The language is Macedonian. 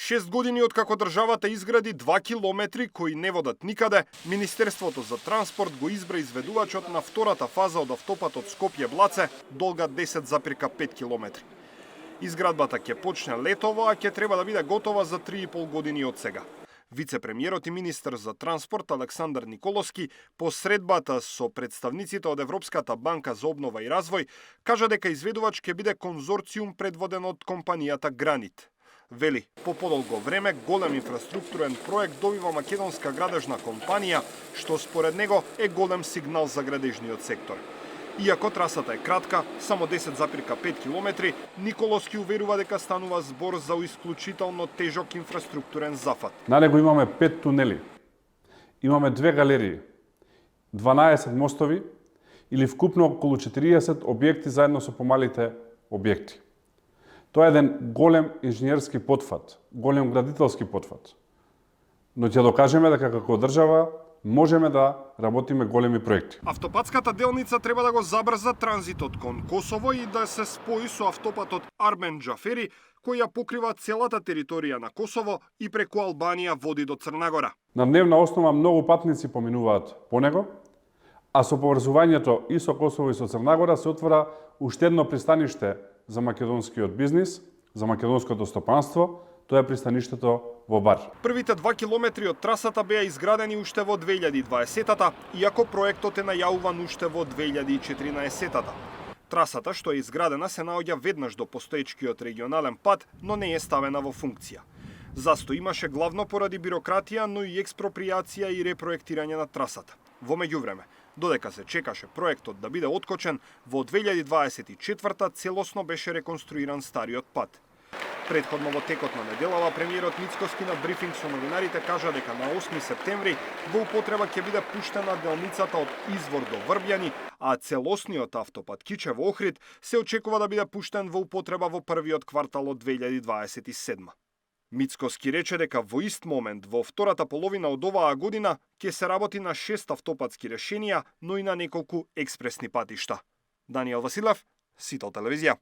6 години откако државата изгради 2 километри кои не водат никаде, Министерството за транспорт го избра изведувачот на втората фаза од автопатот Скопје-Блаце, долга 10,5 километри. Изградбата ќе почне летово, а ќе треба да биде готова за 3,5 години од сега. Вице-премиерот и министер за транспорт Александар Николовски по средбата со представниците од Европската банка за обнова и развој кажа дека изведувач ќе биде конзорциум предводен од компанијата Гранит. Вели, по подолго време голем инфраструктурен проект добива македонска градежна компанија, што според него е голем сигнал за градежниот сектор. Иако трасата е кратка, само 10,5 километри, Николовски уверува дека станува збор за исклучително тежок инфраструктурен зафат. На него имаме 5 тунели, имаме 2 галерии, 12 мостови или вкупно околу 40 објекти заедно со помалите објекти. Тоа е еден голем инженерски потфат, голем градителски потфат. Но ќе докажеме дека како држава можеме да работиме големи проекти. Автопатската делница треба да го забрза транзитот кон Косово и да се спои со автопатот Армен Џафери, кој ја покрива целата територија на Косово и преку Албанија води до Црна Гора. На дневна основа многу патници поминуваат по него, а со поврзувањето и со Косово и со Црна Гора се отвора уште едно пристаниште за македонскиот бизнис, за македонското стопанство, тоа е пристаништето во Бар. Првите 2 километри од трасата беа изградени уште во 2020-та, иако проектот е најавуван уште во 2014-та. Трасата што е изградена се наоѓа веднаш до постоечкиот регионален пат, но не е ставена во функција. Застој имаше главно поради бирократија, но и експроприација и репроектирање на трасата. Во меѓувреме, додека се чекаше проектот да биде откочен, во 2024-та целосно беше реконструиран стариот пат. Предходно во текот на неделава премиерот Мицкоски на брифинг со новинарите кажа дека на 8 септември во употреба ќе биде пуштена делницата од Извор до Врбјани, а целосниот автопат Кичево-Охрид се очекува да биде пуштен во употреба во првиот квартал од 2027. Мицкоски рече дека во ист момент во втората половина од оваа година ќе се работи на 6 автопатски решенија, но и на неколку експресни патишта. Даниел Василев, Сител телевизија.